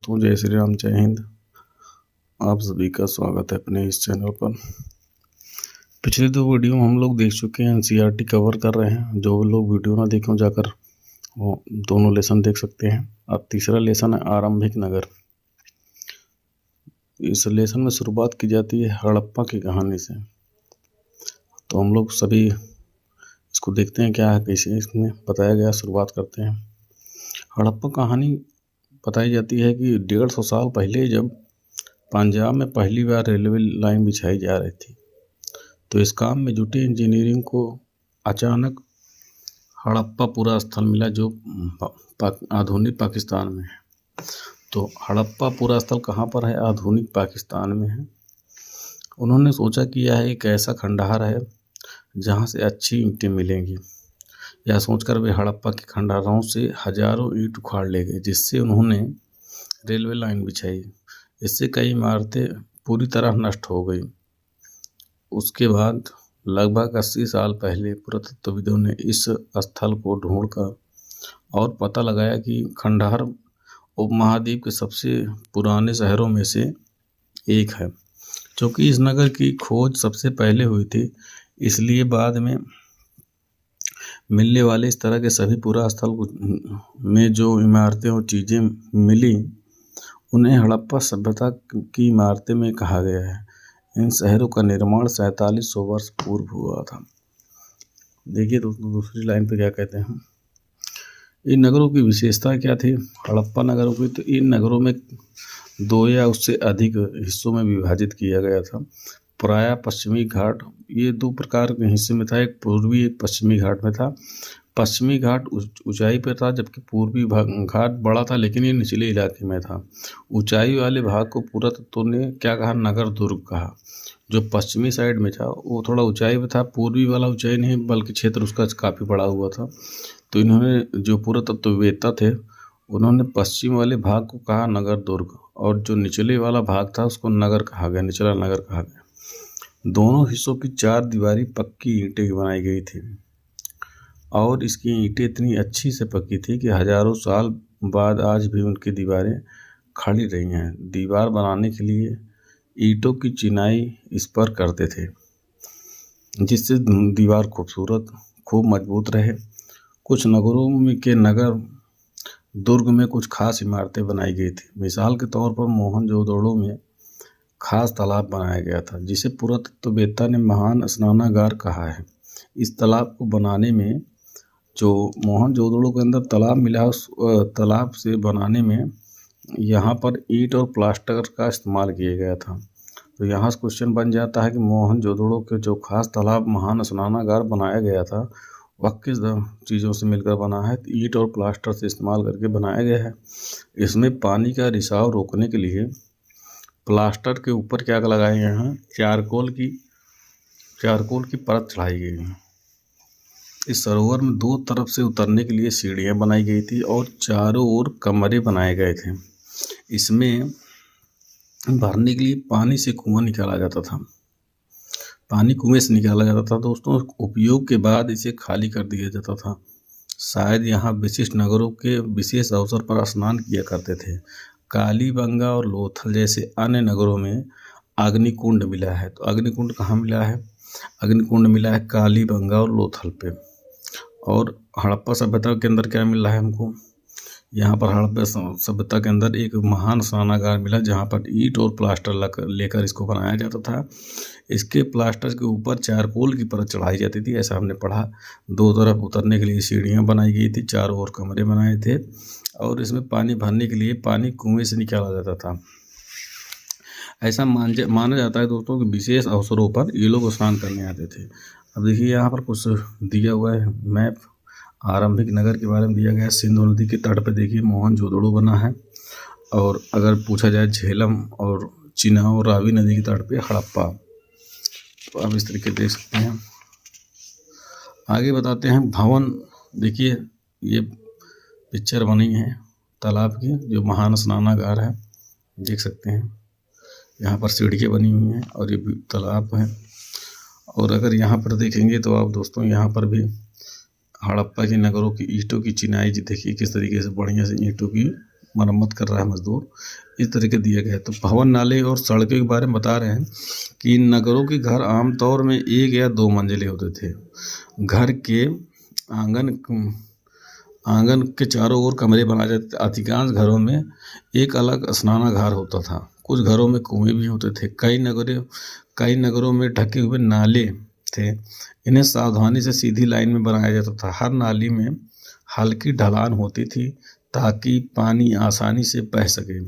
दोस्तों, जय श्री राम, जय हिंद। आप सभी का स्वागत है अपने इस चैनल पर। पिछले 2 वीडियो हम लोग देख चुके हैं, एनसीईआरटी कवर कर रहे हैं। जो लोग वीडियो ना देखें जाकर वो दोनों लेसन देख सकते हैं। अब तीसरा लेसन है आरंभिक नगर। इस लेसन में शुरुआत की जाती है हड़प्पा की कहानी से। तो हम लोग सभी इसको देखते हैं क्या है, कैसे इसमें बताया गया। शुरुआत करते हैं। हड़प्पा कहानी बताई जाती है कि 150 साल पहले जब पंजाब में पहली बार रेलवे लाइन बिछाई जा रही थी, तो इस काम में जुटे इंजीनियरिंग को अचानक हड़प्पा पूरा स्थल मिला, जो आधुनिक पाकिस्तान में है। तो हड़प्पा पूरा स्थल कहाँ पर है? आधुनिक पाकिस्तान में है। उन्होंने सोचा कि यह एक ऐसा खंडहर है जहाँ से अच्छी ईंटें मिलेंगी। यह सोचकर वे हड़प्पा के खंडहरों से हजारों ईंट उखाड़ ले गए, जिससे उन्होंने रेलवे लाइन बिछाई। इससे कई इमारतें पूरी तरह नष्ट हो गई। उसके बाद लगभग 80 साल पहले पुरातत्वविदों ने इस स्थल को ढूंढकर और पता लगाया कि खंडहर उपमहाद्वीप के सबसे पुराने शहरों में से एक है। क्योंकि इस नगर की खोज सबसे पहले हुई थी, इसलिए बाद में मिलने वाले इस तरह के सभी पुरा स्थल में जो इमारतें और चीज़ें मिली, उन्हें हड़प्पा सभ्यता की इमारतें में कहा गया है। इन शहरों का निर्माण 4700 वर्ष पूर्व हुआ था। देखिए दोस्तों, दूसरी लाइन पे क्या कहते हैं। इन नगरों की विशेषता क्या थी? हड़प्पा नगरों की, तो इन नगरों में 2 या उससे अधिक हिस्सों में विभाजित किया गया था। प्रायः पश्चिमी घाट, ये 2 प्रकार के हिस्से में था, एक पूर्वी एक पश्चिमी घाट में था। पश्चिमी घाट ऊंचाई पर था, जबकि पूर्वी घाट बड़ा था, लेकिन ये निचले इलाके में था। ऊंचाई वाले भाग को पुरातत्वों ने क्या कहा? नगर दुर्ग कहा। जो पश्चिमी साइड में था वो थोड़ा ऊंचाई पे था, पूर्वी वाला ऊंचाई नहीं, बल्कि क्षेत्र उसका काफ़ी बड़ा हुआ था। तो इन्होंने, जो पुरातत्ववेत्ता थे, उन्होंने पश्चिम वाले भाग को कहा नगर दुर्ग, और जो निचले वाला भाग था उसको नगर कहा गया, निचला नगर कहा गया। दोनों हिस्सों की 4 दीवारी पक्की ईंटें बनाई गई थी, और इसकी ईंटें इतनी अच्छी से पकी थी कि हजारों साल बाद आज भी उनकी दीवारें खड़ी रही हैं। दीवार बनाने के लिए ईंटों की चिनाई इस पर करते थे, जिससे दीवार खूब मजबूत रहे। कुछ नगरों में के नगर दुर्ग में कुछ खास इमारतें बनाई गई थी। मिसाल के तौर पर मोहनजोदड़ो में खास तालाब बनाया गया था, जिसे पुरातत्ववेत्ता ने महान स्नानागार कहा है। इस तालाब को बनाने में, जो मोहनजोदड़ो के अंदर तालाब मिला, उस तालाब से बनाने में यहाँ पर ईंट और प्लास्टर का इस्तेमाल किया गया था। तो यहाँ से क्वेश्चन बन जाता है कि मोहनजोदड़ो के जो खास तालाब, महान स्नानागार बनाया गया था, वह किस चीज़ों से मिलकर बना है? ईंट और प्लास्टर से इस्तेमाल करके बनाया गया है। इसमें पानी का रिसाव रोकने के लिए प्लास्टर के ऊपर क्या लगाए गए हैं? चारकोल की परत चढ़ाई गई है। इस सरोवर में 2 तरफ से उतरने के लिए सीढ़ियां बनाई गई थी और चारों ओर कमरे बनाए गए थे। इसमें भरने के लिए पानी से कुआं निकाला जाता था। पानी कुएं से निकाला जाता था दोस्तों। उपयोग के बाद इसे खाली कर दिया जाता था। शायद यहाँ विशिष्ट नगरों के विशेष अवसर पर स्नान किया करते थे। कालीबंगा और लोथल जैसे अन्य नगरों में अग्निकुंड मिला है। तो अग्निकुंड कहाँ मिला है? अग्निकुंड मिला है कालीबंगा और लोथल पे। और हड़प्पा सभ्यता के अंदर क्या मिल रहा है हमको? यहाँ पर हड़प्पा सभ्यता के अंदर एक महान स्नानागार मिला, जहाँ पर ईंट और प्लास्टर लेकर इसको बनाया जाता था। इसके प्लास्टर के ऊपर चारकोल की परत चढ़ाई जाती थी, ऐसा हमने पढ़ा। 2 तरफ उतरने के लिए सीढ़ियाँ बनाई गई थी, चारों ओर कमरे बनाए थे, और इसमें पानी भरने के लिए पानी कुएं से निकाला जाता था। ऐसा माना जाता है दोस्तों कि विशेष अवसरों पर ये लोग स्नान करने आते थे। अब देखिए, यहाँ पर कुछ दिया हुआ है मैप। आरंभिक नगर के बारे में दिया गया है। सिंधु नदी के तट पर देखिए मोहनजोदड़ो बना है, और अगर पूछा जाए झेलम और चिनाब और रावी नदी के तट पे हड़प्पा। तो आप इस तरीके देख सकते हैं। आगे बताते हैं भवन। देखिए, ये पिक्चर बनी है तालाब की, जो महान स्नानागार है, देख सकते हैं। यहाँ पर सीढ़ियाँ बनी हुई हैं और ये तालाब है। और अगर यहाँ पर देखेंगे तो आप दोस्तों, यहाँ पर भी हड़प्पा के नगरों की ईंटों की चिनाई देखिए किस तरीके से बढ़िया से ईंटों की मरम्मत कर रहा है मजदूर, इस तरीके दिए गए। तो भवन, नाले और सड़कों के बारे में बता रहे हैं कि नगरों के घर आमतौर में 1 या 2 मंजिले होते थे। घर के आंगन के चारों ओर कमरे बनाए जाते थे। अधिकांश घरों में एक अलग स्नानागार होता था। कुछ घरों में कुएं भी होते थे। कई नगरों में ढके हुए नाले थे। इन्हें सावधानी से सीधी लाइन में बनाया जाता था। हर नाली में हल्की ढलान होती थी ताकि पानी आसानी से बह सके।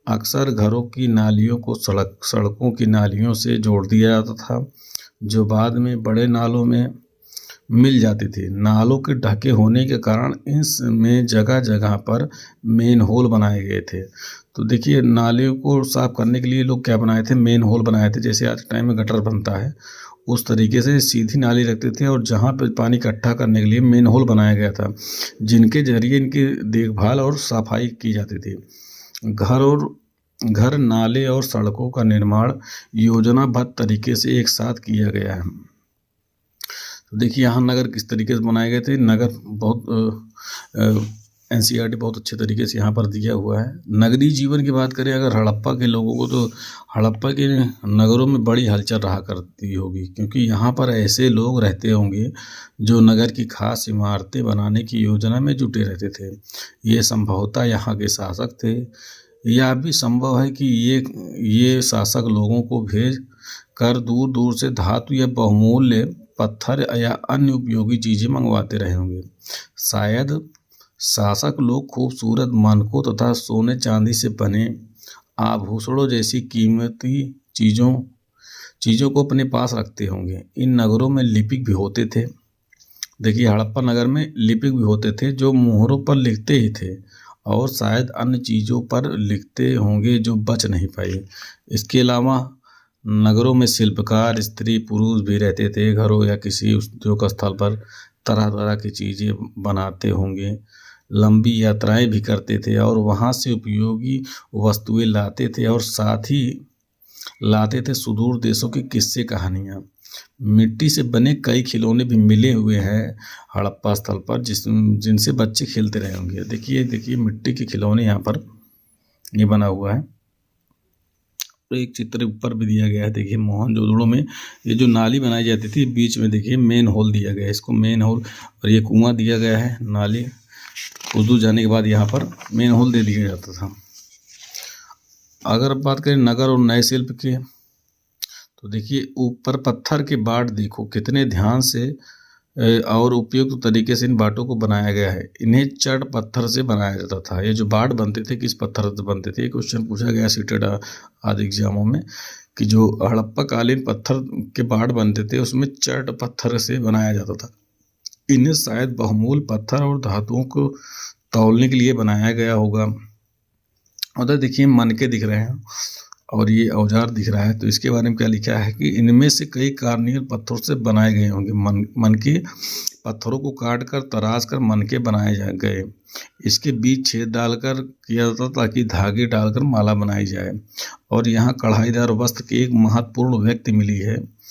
अक्सर घरों की नालियों को सड़कों की नालियों से जोड़ दिया जाता था, जो बाद में बड़े नालों में मिल जाती थी। नालों के ढके होने के कारण इसमें जगह जगह पर मेन होल बनाए गए थे। तो देखिए, नालियों को साफ करने के लिए लोग क्या बनाए थे, मेन होल बनाए थे। जैसे आज के टाइम में गटर बनता है, उस तरीके से सीधी नाली रखते थे और जहाँ पे पानी इकट्ठा करने के लिए मेन होल बनाया गया था, जिनके जरिए इनकी देखभाल और सफाई की जाती थी। घर, नाले और सड़कों का निर्माण योजनाबद्ध तरीके से एक साथ किया गया है। तो देखिए, यहाँ नगर किस तरीके से बनाए गए थे। नगर बहुत एनसीईआरटी बहुत अच्छे तरीके से यहाँ पर दिया हुआ है। नगरीय जीवन की बात करें अगर हड़प्पा के लोगों को, तो हड़प्पा के नगरों में बड़ी हलचल रहा करती होगी, क्योंकि यहाँ पर ऐसे लोग रहते होंगे जो नगर की खास इमारतें बनाने की योजना में जुटे रहते थे। ये संभवतः यहाँ के शासक थे। यह भी संभव है कि ये शासक लोगों को भेज कर दूर दूर से धातु या बहुमूल्य पत्थर या अन्य उपयोगी चीजें मंगवाते रहे होंगे। शायद शासक लोग खूबसूरत मानकों तथा सोने चांदी से बने आभूषणों जैसी कीमती चीजों को अपने पास रखते होंगे। इन नगरों में लिपिक भी होते थे। देखिए, हड़प्पा नगर में लिपिक भी होते थे जो मोहरों पर लिखते ही थे और शायद अन्य चीज़ों पर लिखते होंगे जो बच नहीं पाई। इसके अलावा नगरों में शिल्पकार, स्त्री पुरुष भी रहते थे। घरों या किसी उद्योग स्थल पर तरह तरह की चीज़ें बनाते होंगे। लंबी यात्राएं भी करते थे और वहाँ से उपयोगी वस्तुएं लाते थे और साथ ही लाते थे सुदूर देशों की किस्से कहानियाँ। मिट्टी से बने कई खिलौने भी मिले हुए हैं हड़प्पा स्थल पर, जिनसे बच्चे खेलते रहे होंगे। देखिए मिट्टी के खिलौने यहाँ पर ये बना हुआ है। तो एक चित्र ऊपर भी दिया गया है। देखिए, मोहनजोदड़ो में ये जो नाली बनाई जाती थी, बीच में देखिए मेन होल दिया गया है, इसको मेन होल, और ये कुआं दिया गया है। नाली कुछ जाने के बाद यहाँ पर मेन होल दे दिया जाता था। अगर बात करें नगर और नए शिल्प के, तो देखिए ऊपर पत्थर के बाट देखो कितने ध्यान से और उपयुक्त तरीके से इन बाटों को बनाया गया है। इन्हें चढ़ पत्थर से बनाया जाता था। ये जो बाट बनते थे किस पत्थर से बनते थे, क्वेश्चन पूछा गया सीटेड आदि एग्जामों में कि जो हड़प्पा कालीन पत्थर के बाट बनते थे उसमें चढ़ पत्थर से बनाया जाता था। इन्हें शायद बहुमूल्य पत्थर और धातुओं को तौलने के लिए बनाया गया होगा। उधर देखिए मनके दिख रहे हैं और ये औजार दिख रहा है। तो इसके बारे में क्या लिखा है कि इनमें से कई कार्नियल पत्थरों से बनाए गए होंगे। मनके पत्थरों को काट कर तराश कर मनके बनाए गए। इसके बीच छेद डालकर किया जाता ताकि धागे डालकर माला बनाई जाए। और यहाँ कढ़ाईदार वस्त्र की एक महत्वपूर्ण व्यक्ति मिली है।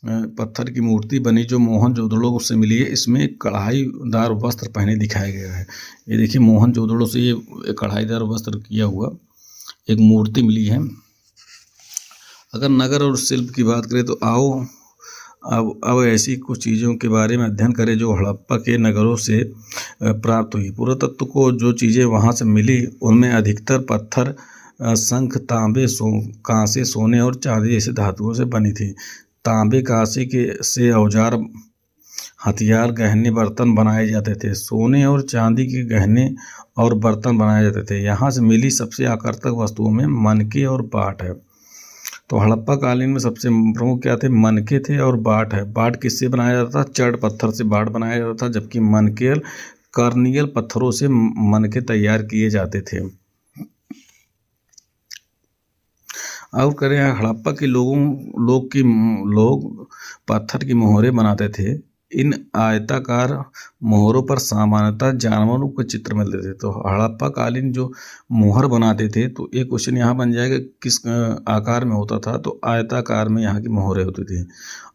पत्थर की मूर्ति बनी जो मोहनजोदड़ो से मिली है, इसमें कढ़ाईदार वस्त्र पहने दिखाया गया है। ये देखिए मोहनजोदड़ो से ये कढ़ाईदार वस्त्र किया हुआ एक मूर्ति मिली है। अगर नगर और शिल्प की बात करें तो आओ अब ऐसी कुछ चीज़ों के बारे में अध्ययन करें जो हड़प्पा के नगरों से प्राप्त हुई। पुरातत्व को जो चीज़ें वहाँ से मिली उनमें अधिकतर पत्थर, शंख, तांबे, कांसे, सोने और चांदी जैसे धातुओं से बनी थी। तांबे, कांसे से औजार, हथियार, गहने, बर्तन बनाए जाते थे। सोने और चांदी के गहने और बर्तन बनाए जाते थे। यहाँ से मिली सबसे आकर्षक वस्तुओं में मनके और बाट है। तो हड़प्पा कालीन में सबसे प्रमुख क्या थे, मनके थे और बाट है। बाट किससे बनाया जाता था, चढ़ पत्थर से बाट बनाया जाता था, जबकि मनके कार्नियल पत्थरों से मनके तैयार किए जाते थे। और करें हड़प्पा के लोग पत्थर की मोहरें बनाते थे। इन आयताकार मोहरों पर सामान्यतः जानवरों के चित्र मिलते थे। तो हड़प्पा कालीन जो मोहर बनाते थे, तो एक क्वेश्चन यहाँ बन जाएगा किस आकार में होता था, तो आयताकार में यहाँ की मोहरें होती थी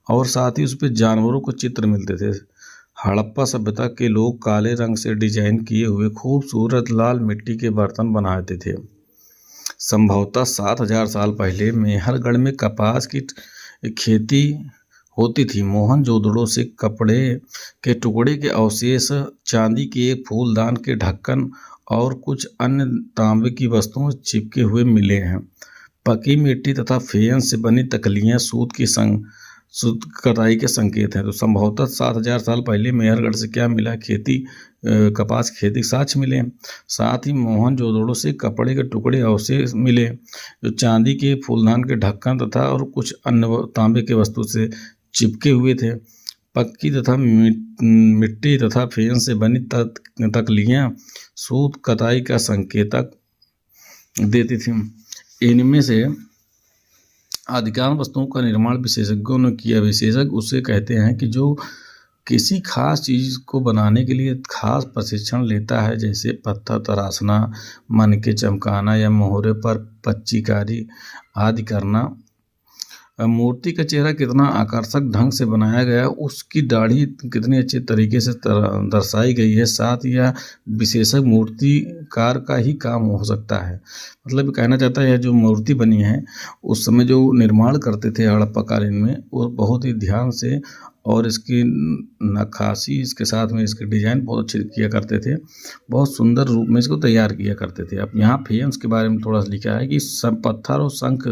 और साथ ही उस पर जानवरों को चित्र मिलते थे। हड़प्पा सभ्यता के लोग काले रंग से डिजाइन किए हुए खूबसूरत लाल मिट्टी के बर्तन बनाते थे। संभवतः 7000 साल पहले मेहरगढ़ में कपास की खेती होती थी। मोहनजोदड़ो से कपड़े के टुकड़े के अवशेष, चांदी के एक फूलदान के ढक्कन और कुछ अन्य तांबे की वस्तुएं चिपके हुए मिले हैं। पकी मिट्टी तथा फेयंस से बनी तकलियां सूत कटाई के संकेत हैं। तो संभवतः 7000 साल पहले मेहरगढ़ से क्या मिला? कपास खेती के साक्ष्य मिले। साथ ही मोहनजोदड़ो से कपड़े के टुकड़े अवशेष मिले जो चांदी के फूलदान के ढक्कन तथा और कुछ अन्य तांबे के वस्तु से चिपके हुए थे। पक्की तथा मिट्टी तथा फेयंस से बनी तकलियां सूत कताई का संकेतक देती थी। इनमें से अधिकांश वस्तुओं का निर्माण विशेषज्ञों ने किया। विशेषज्ञ उसे कहते हैं कि जो किसी खास चीज को बनाने के लिए खास प्रशिक्षण लेता है, जैसे पत्थर तराशना, मनके चमकाना या मोहरे पर पच्चीकारी आदि करना। मूर्ति का चेहरा कितना आकर्षक ढंग से बनाया गया, उसकी दाढ़ी कितने अच्छे तरीके से दर्शाई गई है, साथ यह विशेषज्ञ मूर्तिकार का ही काम हो सकता है। मतलब कहना चाहता है जो मूर्ति बनी है उस समय जो निर्माण करते थे हड़प्पा कालीन में, वो बहुत ही ध्यान से और इसकी नक्काशी, इसके साथ में इसके डिजाइन बहुत अच्छे किया करते थे, बहुत सुंदर रूप में इसको तैयार किया करते थे। अब यहाँ फेयंस के बारे में थोड़ा सा लिखा है कि सब पत्थर और शंख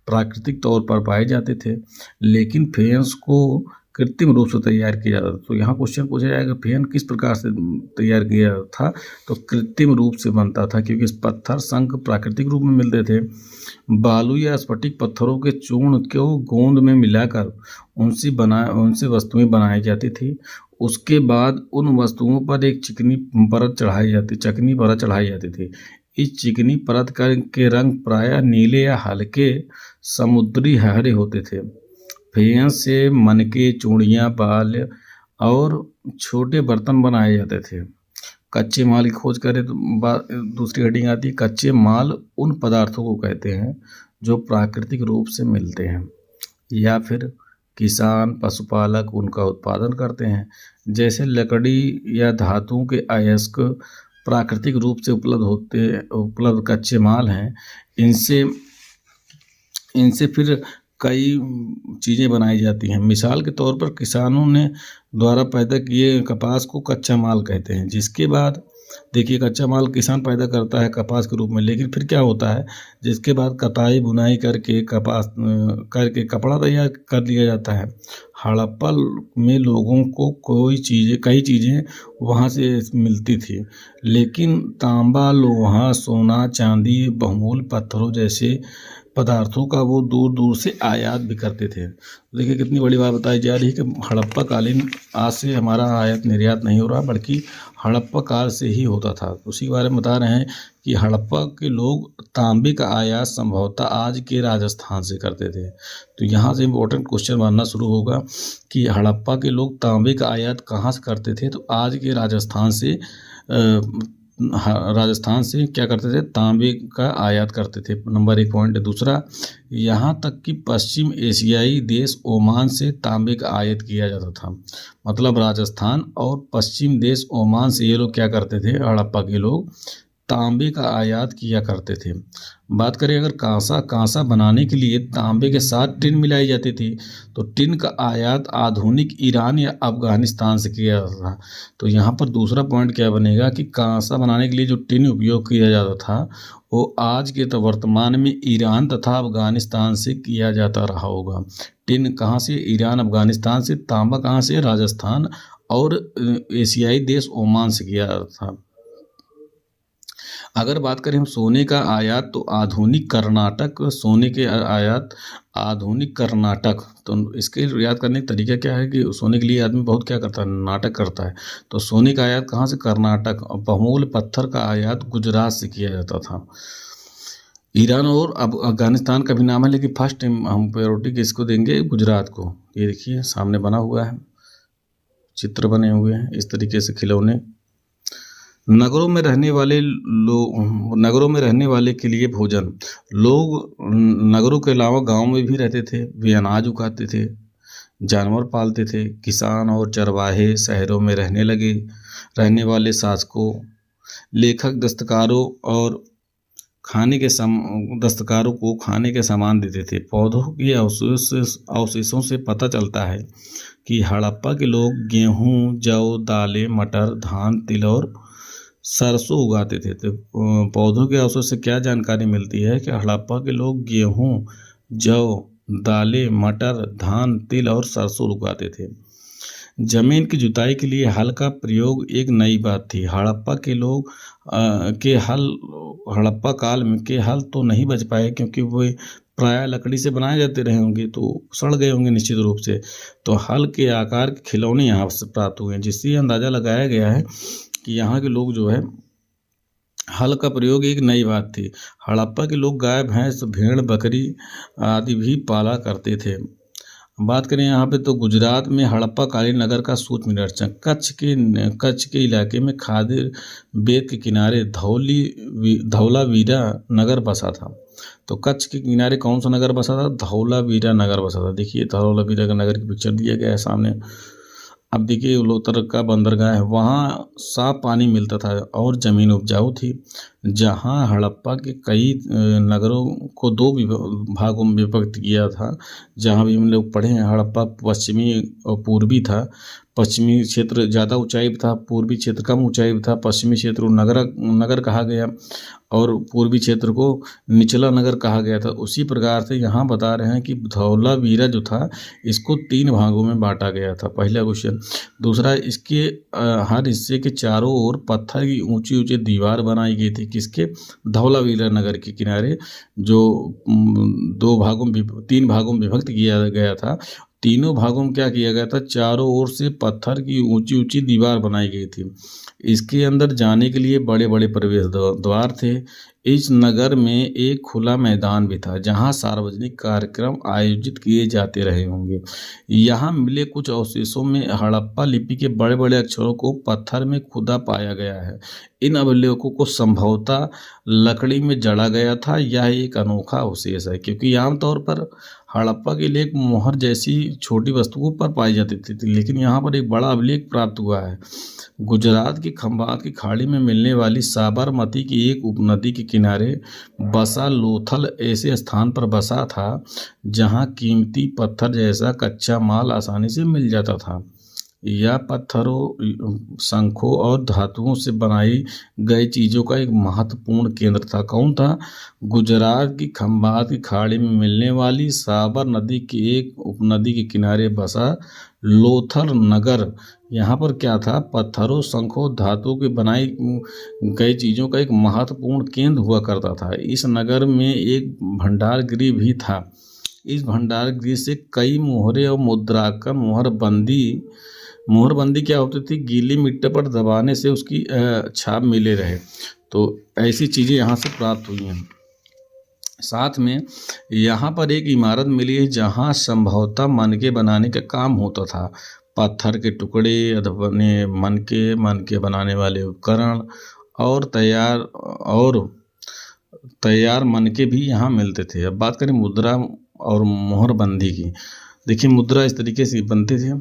प्राकृतिक तौर पर पाए जाते थे, लेकिन फेयंस को कृत्रिम रूप से तैयार किया जाता था। तो यहाँ क्वेश्चन पूछा जाएगा फेयंस किस प्रकार से तैयार किया था? तो कृत्रिम रूप से बनता था, क्योंकि पत्थर शंख प्राकृतिक रूप में मिलते थे। बालू या स्फटिक पत्थरों के चूर्ण को गोंद में मिलाकर उनसे वस्तुएं बनाई जाती थी। उसके बाद उन वस्तुओं पर एक चिकनी परत चढ़ाई जाती थी। इस चिकनी परत के रंग प्रायः नीले या हल्के समुद्री हरे होते थे। फेयंस से मनके, चूड़ियाँ, बाल और छोटे बर्तन बनाए जाते थे। कच्चे माल की खोज करें तो दूसरी हेडिंग आती है, कच्चे माल उन पदार्थों को कहते हैं जो प्राकृतिक रूप से मिलते हैं या फिर किसान पशुपालक उनका उत्पादन करते हैं, जैसे लकड़ी या धातुओं के अयस्क प्राकृतिक रूप से उपलब्ध कच्चे माल हैं। इनसे फिर कई चीज़ें बनाई जाती हैं। मिसाल के तौर पर किसानों ने द्वारा पैदा किए कपास को कच्चा माल कहते हैं। जिसके बाद देखिए कच्चा माल किसान पैदा करता है कपास के रूप में, लेकिन फिर क्या होता है, जिसके बाद कताई बुनाई करके कपड़ा तैयार कर लिया जाता है। हड़प्पा में लोगों को कई चीज़ें वहाँ से मिलती थी, लेकिन तांबा, लोहा, सोना, चांदी, बहुमूल्य पत्थरों जैसे पदार्थों का वो दूर दूर से आयात भी करते थे। देखिए कितनी बड़ी बात बताई जा रही है कि हड़प्पा कालीन आज से हमारा आयात निर्यात नहीं हो रहा, बल्कि हड़प्पा काल से ही होता था। उसी के बारे में बता रहे हैं कि हड़प्पा के लोग तांबे का आयात संभवतः आज के राजस्थान से करते थे। तो यहाँ से इम्पोर्टेंट क्वेश्चन बनना शुरू होगा कि हड़प्पा के लोग तांबे का आयात कहाँ से करते थे? तो आज के राजस्थान से क्या करते थे? तांबे का आयात करते थे। Number 1 point. दूसरा, यहाँ तक कि पश्चिम एशियाई देश ओमान से तांबे का आयात किया जाता था। मतलब राजस्थान और पश्चिम देश ओमान से ये लोग क्या करते थे? हड़प्पा के लोग तांबे का आयात किया करते थे। बात करें अगर कांसा बनाने के लिए तांबे के साथ टिन मिलाई जाती थी, तो टिन का आयात आधुनिक ईरान या अफगानिस्तान से किया जाता था। तो यहाँ पर दूसरा पॉइंट क्या बनेगा कि कांसा बनाने के लिए जो टिन उपयोग किया जाता था वो आज के तो वर्तमान में ईरान तथा अफगानिस्तान से किया जाता रहा होगा। टिन कहाँ से? ईरान, अफगानिस्तान से। तांबा कहाँ से? राजस्थान और एशियाई देश ओमान से किया जाता था। अगर बात करें हम सोने का आयात, तो आधुनिक कर्नाटक। तो इसके याद करने का तरीका क्या है कि सोने के लिए आदमी बहुत क्या करता है? नाटक करता है। तो सोने का आयात कहाँ से? कर्नाटक। और बहुमूल्य पत्थर का आयात गुजरात से किया जाता था। ईरान और अफगानिस्तान का भी नाम है, लेकिन फर्स्ट हम प्रायोरिटी किसको देंगे? गुजरात को। ये देखिए सामने बना हुआ है, चित्र बने हुए हैं इस तरीके से खिलौने। नगरों में रहने वाले के लिए भोजन। लोग नगरों के अलावा गांव में भी रहते थे। वे अनाज उगाते थे जानवर पालते थे। किसान और चरवाहे शहरों में रहने वाले शासकों, लेखक दस्तकारों को खाने के सामान देते थे। पौधों के अवशेषों से पता चलता है कि हड़प्पा के लोग गेहूं, जौ, दालें, मटर, धान, तिल और सरसों उगाते थे। तो पौधों के अवशेष से क्या जानकारी मिलती है कि हड़प्पा के लोग गेहूं, जौ, दालें, मटर, धान, तिल और सरसों उगाते थे। जमीन की जुताई के लिए हल का प्रयोग एक नई बात थी। हड़प्पा काल में के हल तो नहीं बच पाए, क्योंकि वे प्रायः लकड़ी से बनाए जाते रहे होंगे, तो सड़ गए होंगे निश्चित रूप से। तो हल के आकार के खिलौने यहाँ से प्राप्त हुए हैं, जिससे अंदाजा लगाया गया है कि यहाँ के लोग जो है हल का प्रयोग एक नई बात थी। हड़प्पा के लोग गाय, भैंस, भेड़, बकरी आदि भी पाला करते थे। बात करें यहाँ पे तो गुजरात में हड़प्पा कालीन नगर का सूक्ष्म निदर्शन कच्छ के इलाके में खादिर बेट के किनारे धौलावीरा नगर बसा था। तो कच्छ के किनारे कौन सा नगर बसा था? धौलावीरा नगर बसा था। देखिए धौलावीरा का नगर की पिक्चर दिया गया है सामने। अब देखिए उलोतर का बंदरगाह है, वहाँ साफ पानी मिलता था और ज़मीन उपजाऊ थी। जहाँ हड़प्पा के कई नगरों को दो भागों में विभक्त किया था। जहाँ भी हम लोग पढ़े हैं, हड़प्पा पश्चिमी और पूर्वी था। पश्चिमी क्षेत्र ज़्यादा ऊंचाई पर था, पूर्वी क्षेत्र कम ऊंचाई पर था। पश्चिमी क्षेत्र नगर कहा गया और पूर्वी क्षेत्र को निचला नगर कहा गया था। उसी प्रकार से यहाँ बता रहे हैं कि धौलावीरा जो था इसको 3 भागों में बांटा गया था। पहला क्वेश्चन। दूसरा, इसके हर हिस्से के चारों ओर पत्थर की ऊंची ऊंची दीवार बनाई गई थी। किसके? धौलावीरा नगर के किनारे, जो 3 भागों में विभक्त किया गया था। तीनों भागों में क्या किया गया था? चारों ओर से पत्थर की ऊंची ऊंची दीवार बनाई गई थी। इसके अंदर जाने के लिए बड़े बड़े प्रवेश द्वार थे। इस नगर में एक खुला मैदान भी था, जहां सार्वजनिक कार्यक्रम आयोजित किए जाते रहे होंगे। यहाँ मिले कुछ अवशेषों में हड़प्पा लिपि के बड़े बड़े अक्षरों को पत्थर में खुदा पाया गया है। इन अभिलेखों को संभवतः लकड़ी में जड़ा गया था। यह एक अनोखा अवशेष है, क्योंकि आमतौर पर हड़प्पा के लेख मोहर जैसी छोटी वस्तुओं पर पाई जाती थी, लेकिन यहाँ पर एक बड़ा अभिलेख प्राप्त हुआ है। गुजरात की खंबात की खाड़ी में मिलने वाली साबरमती की एक उपनदी के किनारे बसा लोथल ऐसे स्थान पर बसा था जहाँ कीमती पत्थर जैसा कच्चा माल आसानी से मिल जाता था। यह पत्थरों, शंखों और धातुओं से बनाई गई चीज़ों का एक महत्वपूर्ण केंद्र था। कौन था? गुजरात की खंबात की खाड़ी में मिलने वाली साबर नदी की एक उपनदी के किनारे बसा लोथल नगर। यहाँ पर क्या था? पत्थरों, शंखों, धातुओं की बनाई गई चीज़ों का एक महत्वपूर्ण केंद्र हुआ करता था। इस नगर में एक भंडार गृह भी था। इस भंडार गृह से कई मोहरे और मुद्रांकन मोहरबंदी क्या होती थी? गीली मिट्टी पर दबाने से उसकी छाप मिले रहे। तो ऐसी चीज़ें यहाँ से प्राप्त हुई हैं। साथ में यहाँ पर एक इमारत मिली है जहाँ संभवतः मनके बनाने का काम होता था। पत्थर के टुकड़े, अपने मनके बनाने वाले उपकरण और तैयार मनके भी यहाँ मिलते थे। अब बात करें मुद्रा और मोहरबंदी की। देखिए मुद्रा इस तरीके से बनते थे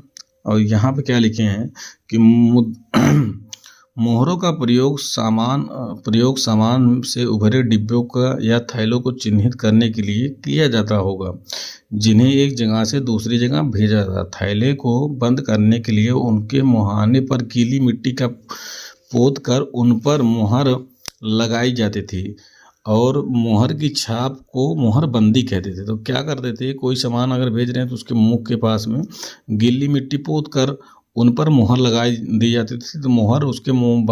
और यहाँ पे क्या लिखे हैं कि मोहरों का प्रयोग सामान से उभरे डिब्बों का या थैलों को चिन्हित करने के लिए किया जाता होगा, जिन्हें एक जगह से दूसरी जगह भेजा जाता। थैले को बंद करने के लिए उनके मुहाने पर गीली मिट्टी का पोत कर उन पर मोहर लगाई जाती थी और मोहर की छाप को मोहरबंदी कहते थे। तो क्या करते थे? कोई सामान अगर भेज रहे हैं तो उसके मुंह के पास में गीली मिट्टी पोत कर उन पर मोहर लगाई दी जाती थी। तो मोहर उसके मुंह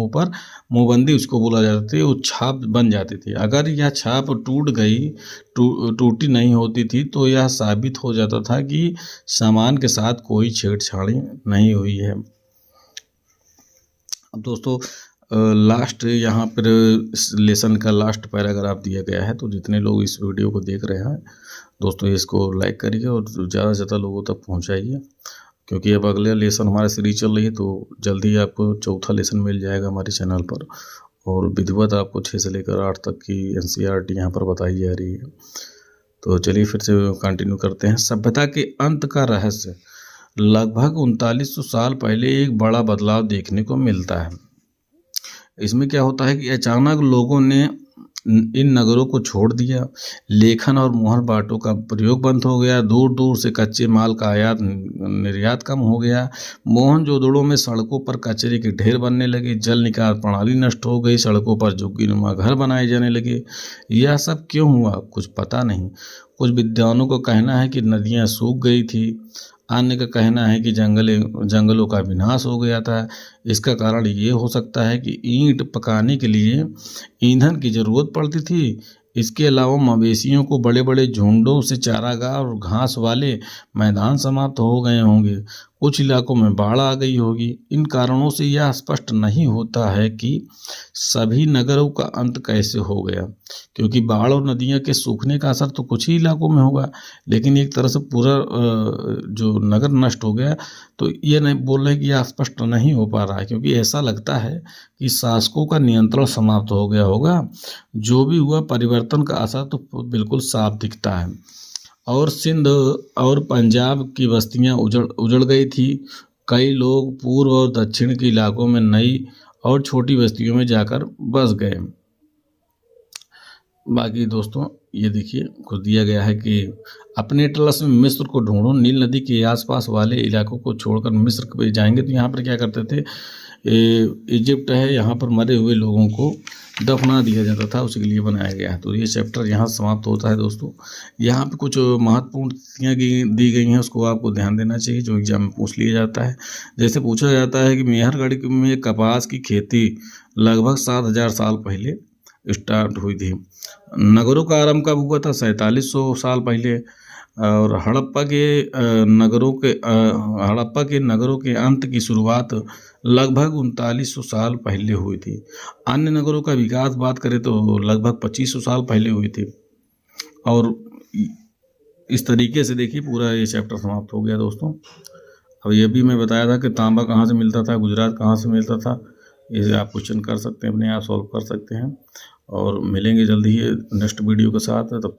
पर मुंहबंदी उसको बोला जाता था। वो छाप बन जाती थी। अगर यह छाप टूटी नहीं होती थी तो यह साबित हो जाता था कि सामान के साथ कोई छेड़छाड़ी नहीं हुई है। अब दोस्तों लास्ट यहाँ पर इस लेसन का लास्ट पैराग्राफ दिया गया है। तो जितने लोग इस वीडियो को देख रहे हैं दोस्तों, इसको लाइक करिए और ज़्यादा से ज़्यादा लोगों तक पहुँचाइए, क्योंकि अब अगले लेसन हमारा सीरीज चल रही है। तो जल्दी आपको चौथा लेसन मिल जाएगा हमारे चैनल पर। और विधिवत आपको 6 से लेकर 8 तक की NCERT यहाँ पर बताई जा रही है। तो चलिए फिर से कंटिन्यू करते हैं। सभ्यता के अंत का रहस्य। लगभग 3900 साल पहले एक बड़ा बदलाव देखने को मिलता है। इसमें क्या होता है कि अचानक लोगों ने इन नगरों को छोड़ दिया। लेखन और मोहर बाटों का प्रयोग बंद हो गया। दूर दूर से कच्चे माल का आयात निर्यात कम हो गया। मोहनजोदड़ो में सड़कों पर कचरे के ढेर बनने लगे। जल निकास प्रणाली नष्ट हो गई। सड़कों पर झुग्गीनुमा घर बनाए जाने लगे। यह सब क्यों हुआ, कुछ पता नहीं। कुछ विद्वानों का कहना है कि नदियाँ सूख गई थी। अन्य का कहना है कि जंगलों का विनाश हो गया था। इसका कारण ये हो सकता है कि ईंट पकाने के लिए ईंधन की जरूरत पड़ती थी। इसके अलावा मवेशियों को बड़े बड़े झुंडों से चारागाह और घास वाले मैदान समाप्त हो गए होंगे। कुछ इलाकों में बाढ़ आ गई होगी। इन कारणों से यह स्पष्ट नहीं होता है कि सभी नगरों का अंत कैसे हो गया, क्योंकि बाढ़ और नदियां के सूखने का असर तो कुछ ही इलाकों में होगा, लेकिन एक तरह से पूरा जो नगर नष्ट हो गया। तो ये नहीं बोल रहे कि यह स्पष्ट नहीं हो पा रहा है, क्योंकि ऐसा लगता है कि शासकों का नियंत्रण समाप्त हो गया होगा। जो भी हुआ, परिवर्तन का असर तो बिल्कुल साफ दिखता है। और सिंध और पंजाब की बस्तियां उजड़ गई थी। कई लोग पूर्व और दक्षिण के इलाकों में नई और छोटी बस्तियों में जाकर बस गए। बाकी दोस्तों ये देखिए कुछ दिया गया है कि अपने टलस में मिस्र को ढूंढो। नील नदी के आसपास वाले इलाकों को छोड़कर मिस्र पे जाएंगे तो यहाँ पर क्या करते थे, इजिप्ट है, यहाँ पर मरे हुए लोगों को दफना दिया जाता था, उसी के लिए बनाया गया है। तो ये चैप्टर यहाँ समाप्त होता है दोस्तों। यहाँ पे कुछ महत्वपूर्ण तिथियाँ दी गई हैं, उसको आपको ध्यान देना चाहिए, जो एग्जाम में पूछ लिया जाता है। जैसे पूछा जाता है कि मेहरगढ़ में कपास की खेती लगभग 7000 साल पहले स्टार्ट हुई थी। नगरों का आरंभ कब हुआ था, 4700 साल पहले। और हड़प्पा के नगरों के अंत की शुरुआत लगभग 3900 साल पहले हुई थी। अन्य नगरों का विकास बात करें तो लगभग 2500 साल पहले हुई थी। और इस तरीके से देखिए पूरा ये चैप्टर समाप्त हो गया दोस्तों। अब ये भी मैं बताया था कि तांबा कहाँ से मिलता था, गुजरात कहाँ से मिलता था। इसे आप क्वेश्चन कर सकते हैं, अपने आप सॉल्व कर सकते हैं। और मिलेंगे जल्दी ही नेक्स्ट वीडियो के साथ। तब तक